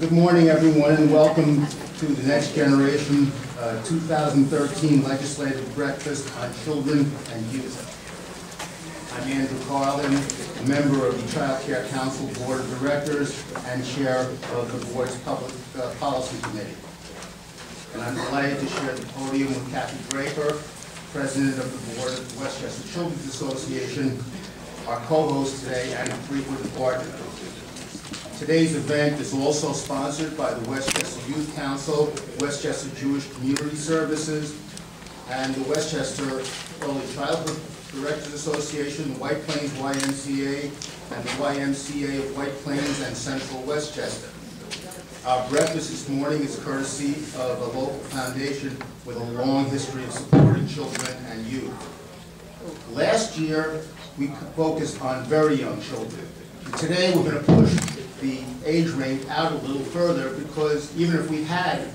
Good morning, everyone, and welcome to the Next Generation 2013 Legislative Breakfast on Children and Youth. I'm Andrew Carlin, a member of the Child Care Council Board of Directors and chair of the board's Public Policy Committee. And I'm delighted to share the podium with Kathy Draper, President of the Board of the Westchester Children's Association, our co-host today and a frequent partner. Today's event is also sponsored by the Westchester Youth Council, Westchester Jewish Community Services, and the Westchester Early Childhood Directors Association, the White Plains YMCA, and the YMCA of White Plains and Central Westchester. Our breakfast this morning is courtesy of a local foundation with a long history of supporting children and youth. Last year, we focused on very young children. And today, we're going to push the age range out a little further because even if we had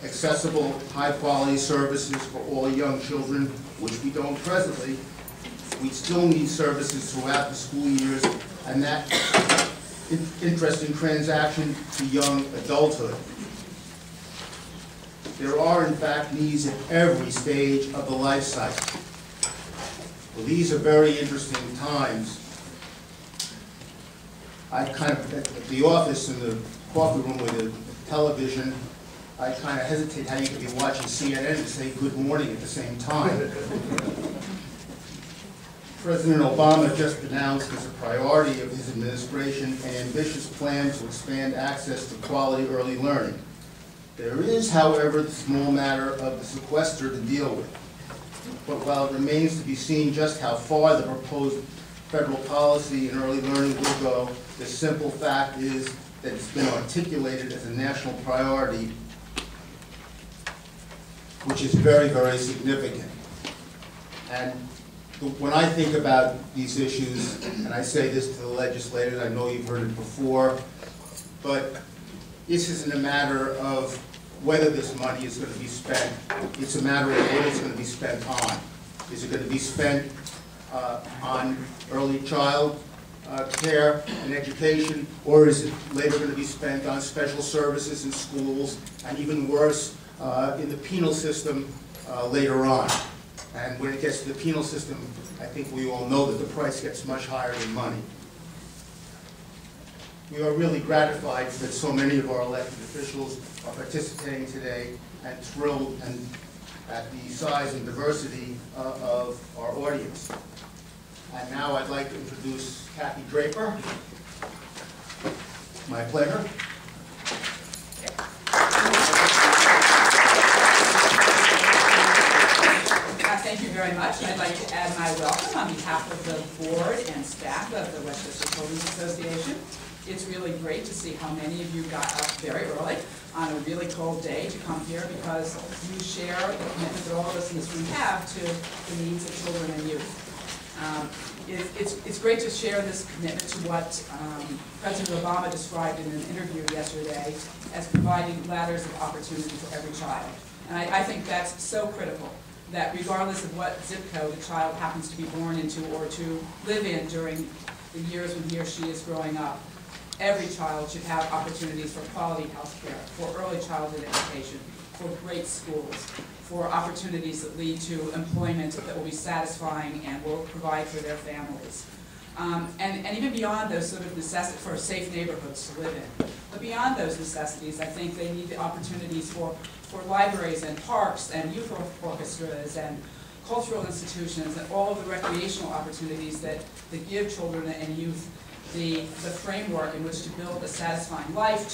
accessible, high-quality services for all young children, which we don't presently, we still need services throughout the school years, and that interesting transaction to young adulthood. There are, in fact, needs at every stage of the life cycle. Well, these are very interesting times. I kind of, at the office in the coffee room with the television, I kind of hesitate how you could be watching CNN and say good morning at the same time. President Obama just announced as a priority of his administration an ambitious plan to expand access to quality early learning. There is, however, the small matter of the sequester to deal with. But while it remains to be seen just how far the proposed federal policy in early learning will go, the simple fact is that it's been articulated as a national priority, which is very, very significant. And when I think about these issues, and I say this to the legislators, I know you've heard it before, but this isn't a matter of whether this money is going to be spent. It's a matter of what it's going to be spent on. Is it going to be spent on early child care and education, or is it later going to be spent on special services in schools, and even worse, in the penal system later on? And when it gets to the penal system, I think we all know that the price gets much higher than money. We are really gratified that so many of our elected officials are participating today, and thrilled at the size and diversity of our audience. And now I'd like to introduce Kathy Draper. My pleasure. Thank you very much. I'd like to add my welcome on behalf of the board and staff of the Westchester Children's Association. It's really great to see how many of you got up very early on a really cold day to come here because you share the commitment that all of us in this room have to the needs of children and youth. It's great to share this commitment to what President Obama described in an interview yesterday as providing ladders of opportunity for every child. And I think that's so critical, that regardless of what zip code a child happens to be born into or to live in during the years when he or she is growing up, every child should have opportunities for quality health care, for early childhood education, for great schools, for opportunities that lead to employment that will be satisfying and will provide for their families. And even beyond those sort of necessities, for safe neighborhoods to live in. But beyond those necessities, I think they need the opportunities for libraries and parks and youth orchestras and cultural institutions and all of the recreational opportunities that give children and youth the framework in which to build a satisfying life,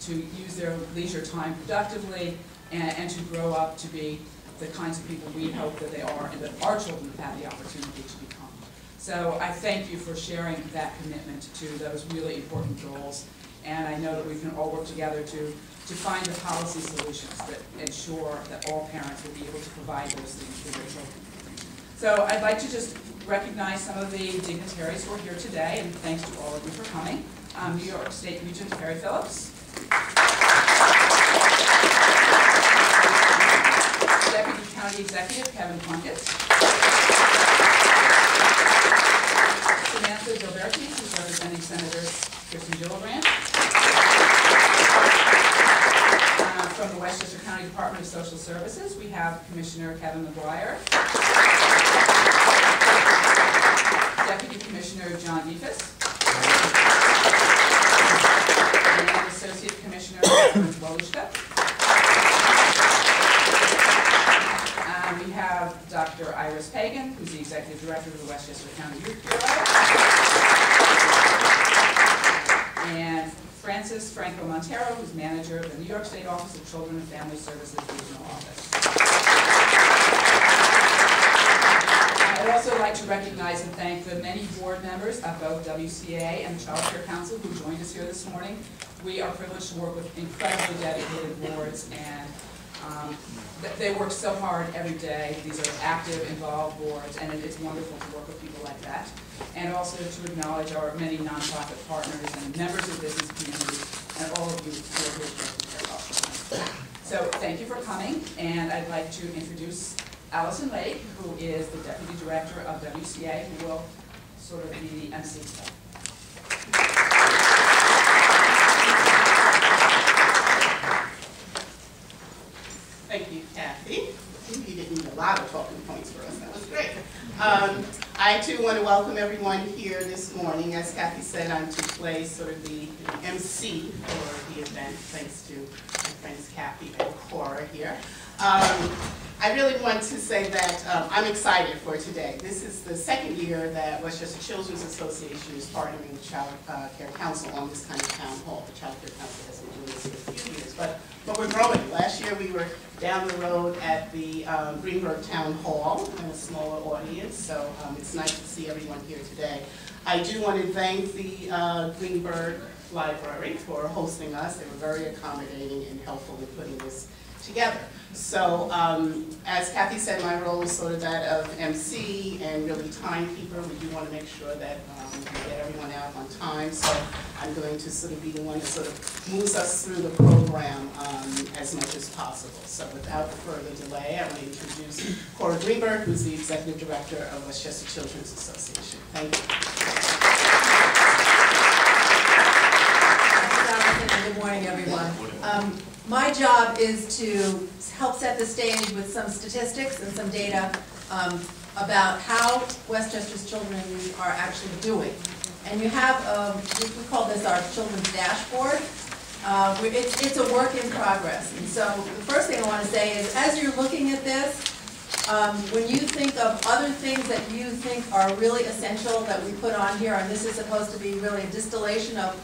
to use their leisure time productively, and to grow up to be the kinds of people we hope that they are and that our children have had the opportunity to become. So I thank you for sharing that commitment to those really important goals, and I know that we can all work together to find the policy solutions that ensure that all parents will be able to provide those things for their children. So I'd like to just recognize some of the dignitaries who are here today, and thanks to all of you for coming. New York State Regent Terry Phillips. Deputy County Executive Kevin Plunkett. Samantha Gilberti, who's representing Senators Kirsten Gillibrand. From the Westchester County Department of Social Services, we have Commissioner Kevin McGuire, Deputy Commissioner John Beefus, and Associate Commissioner Evan Woluszka. We have Dr. Iris Pagan, who's the Executive Director of the Westchester County Youth Bureau, and Francis Franco Montero, who's Manager of the New York State Office of Children and Family Services Regional Office. I'd also like to recognize and thank the many board members of both WCA and the Child Care Council who joined us here this morning. We are privileged to work with incredibly dedicated boards, and they work so hard every day. These are active, involved boards, and it's wonderful to work with people like that. And also to acknowledge our many nonprofit partners and members of the business community, and all of you who are here to care about. So thank you for coming, and I'd like to introduce Allison Lake, who is the Deputy Director of WCA, who will sort of be the MC today. Thank you, Kathy. You didn't need a lot of talking points for us. That was great. I too want to welcome everyone here this morning. As Kathy said, I'm to play sort of the MC for the event, thanks to my friends Kathy and Cora here. I really want to say that I'm excited for today. This is the second year that Westchester Children's Association is partnering with Child Care Council on this kind of town hall. The Child Care Council has been doing this for a few years, but we're growing. Last year we were down the road at the Greenberg Town Hall in a smaller audience, so it's nice to see everyone here today. I do want to thank the Greenberg Library for hosting us. They were very accommodating and helpful in putting this together. So as Kathy said, my role is sort of that of MC and really timekeeper. We do want to make sure that we get everyone out on time. So I'm going to sort of be the one that sort of moves us through the program as much as possible. So without further delay, I want to introduce Cora Greenberg, who's the Executive Director of Westchester Children's Association. Thank you. Thanks, Allison, and good morning, everyone. My job is to help set the stage with some statistics and some data about how Westchester's children and youth are actually doing. And you have, we call this our children's dashboard. It's a work in progress. And so the first thing I want to say is, as you're looking at this, when you think of other things that you think are really essential that we put on here, and this is supposed to be really a distillation of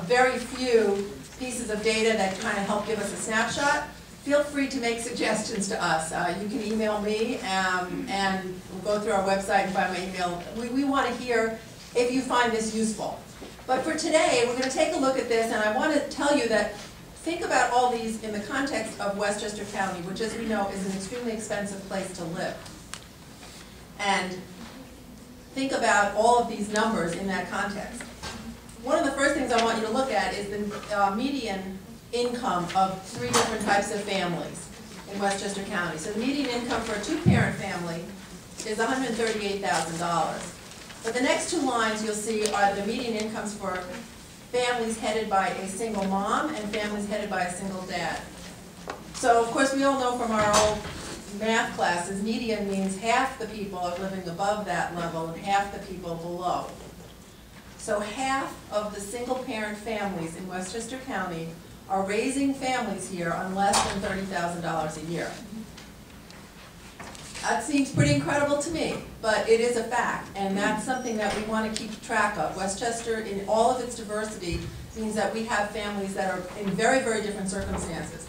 very few pieces of data that kind of help give us a snapshot, feel free to make suggestions to us. You can email me, and we'll go through our website and find my email. We want to hear if you find this useful. But for today, we're going to take a look at this, and I want to tell you that think about all these in the context of Westchester County, which, as we know, is an extremely expensive place to live. And think about all of these numbers in that context. One of the first things I want you to look at is the median income of 3 different types of families in Westchester County. So the median income for a 2-parent family is $138,000. But the next 2 lines you'll see are the median incomes for families headed by a single mom and families headed by a single dad. So of course we all know from our old math classes, median means half the people are living above that level and half the people below. So half of the single-parent families in Westchester County are raising families here on less than $30,000 a year. That seems pretty incredible to me, but it is a fact, and that's something that we want to keep track of. Westchester, in all of its diversity, means that we have families that are in very, very different circumstances.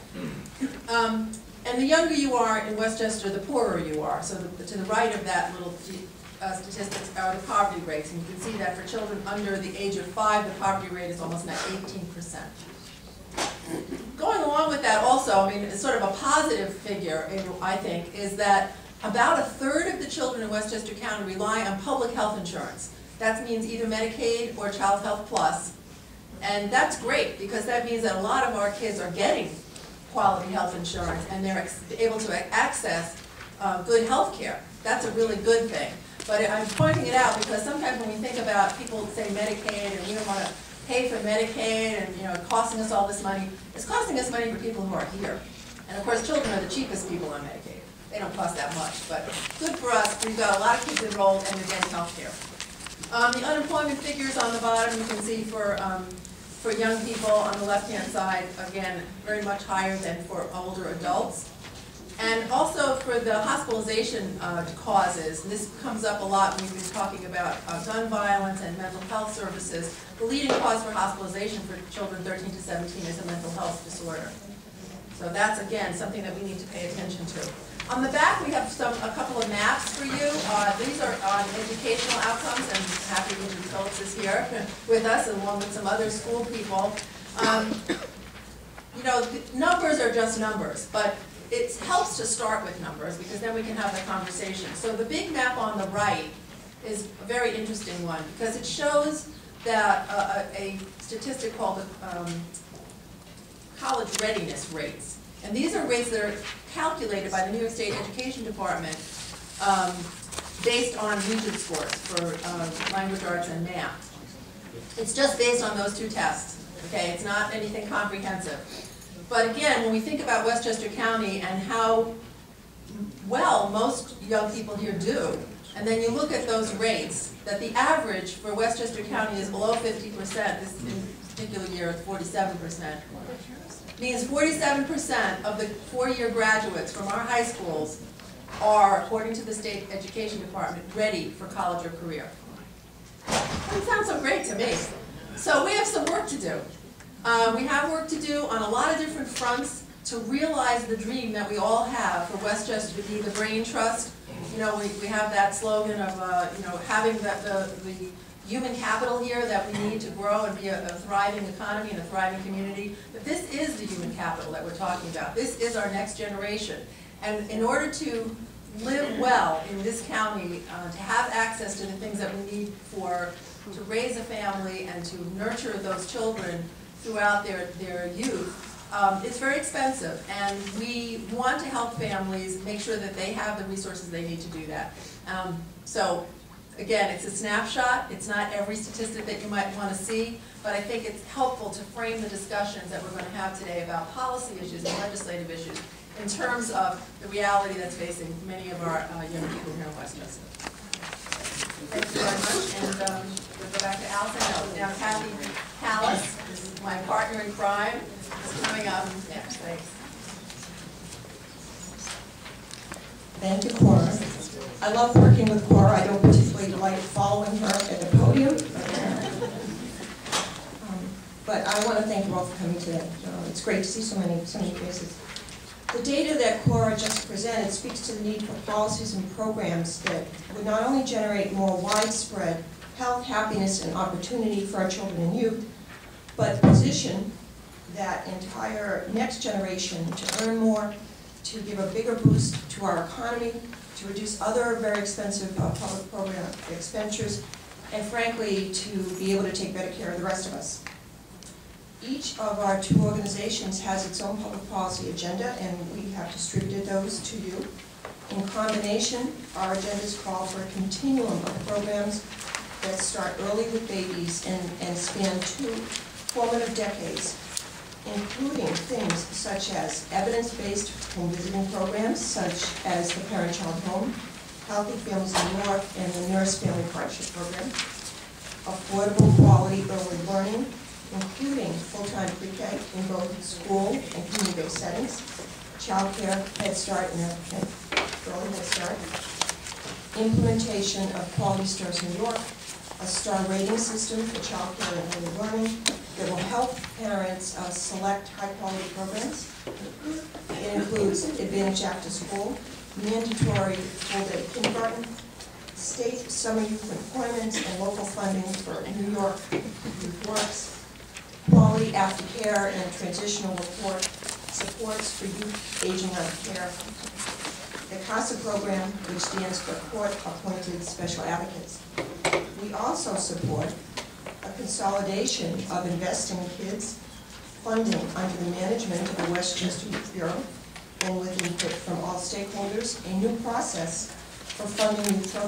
And the younger you are in Westchester, the poorer you are. So to the right of that little statistics are the poverty rates, and you can see that for children under the age of 5, the poverty rate is almost now 18%. Going along with that also, I mean, it's sort of a positive figure, I think, is that about 1/3 of the children in Westchester County rely on public health insurance. That means either Medicaid or Child Health Plus. And that's great, because that means that a lot of our kids are getting quality health insurance and they're able to access good health care. That's a really good thing. But I'm pointing it out because sometimes when we think about people say Medicaid and we don't want to pay for Medicaid and, costing us all this money. It's costing us money for people who are here. And of course, children are the cheapest people on Medicaid. They don't cost that much, but good for us. We've got a lot of kids enrolled and they're getting health care. The unemployment figures on the bottom, you can see for young people on the left-hand side, again, very much higher than for older adults. And also for the hospitalization causes, and this comes up a lot when we've been talking about gun violence and mental health services. The leading cause for hospitalization for children 13 to 17 is a mental health disorder. So that's, again, something that we need to pay attention to. On the back, we have a couple of maps for you. These are on educational outcomes, and happy Richard Phillips is here with us, along with some other school people. Numbers are just numbers, but it helps to start with numbers because then we can have the conversation. So the big map on the right is a very interesting one because it shows that a statistic called college readiness rates. And these are rates that are calculated by the New York State Education Department based on Regent scores for language arts and math. It's just based on those two tests, okay? It's not anything comprehensive. But again, when we think about Westchester County and how well most young people here do, and then you look at those rates, that the average for Westchester County is below 50%, this in particular year it's 47%, means 47% of the four-year graduates from our high schools are, according to the State Education Department, ready for college or career. That sounds so great to me. So we have some work to do. We have work to do on a lot of different fronts to realize the dream that we all have for Westchester to be the brain trust. We have that slogan of having the human capital here that we need to grow and be a thriving economy and a thriving community. But this is the human capital that we're talking about. This is our next generation. And in order to live well in this county, to have access to the things that we need to raise a family and to nurture those children throughout their youth, it's very expensive. And we want to help families make sure that they have the resources they need to do that. Again, it's a snapshot. It's not every statistic that you might want to see, but I think it's helpful to frame the discussions that we're going to have today about policy issues and legislative issues in terms of the reality that's facing many of our young people here in Westchester. Thank you very much, and we'll go back to Allison. Now Kathy Callis, my partner in crime, is coming up next. Thanks. Thank you, Cora. I love working with Cora. I don't particularly like following her at the podium. But I want to thank you all for coming today. It's great to see so many faces. The data that Cora just presented speaks to the need for policies and programs that would not only generate more widespread health, happiness, and opportunity for our children and youth, but position that entire next generation to earn more, to give a bigger boost to our economy, to reduce other very expensive public program expenditures, and frankly, to be able to take better care of the rest of us. Each of our two organizations has its own public policy agenda, and we have distributed those to you. In combination, our agendas call for a continuum of programs that start early with babies and span 2 formative decades, including things such as evidence-based home visiting programs, such as the Parent-Child Home, Healthy Families in New York, and the Nurse Family Partnership Program, affordable quality early learning, including full-time pre-K in both school and community-based settings, child care, Head Start, and early Head Start, implementation of Quality Stars New York, a star rating system for child care and early learning that will help parents select high-quality programs. It includes Advantage After School, mandatory full-day kindergarten, state summer youth employment, and local funding for New York Youth Works, quality aftercare and transitional supports for youth aging out of care, the CASA program, which stands for Court-Appointed Special Advocates. We also support a consolidation of Investing in Kids funding under the management of the Westchester Youth Bureau, and with input from all stakeholders, a new process for funding youth programs.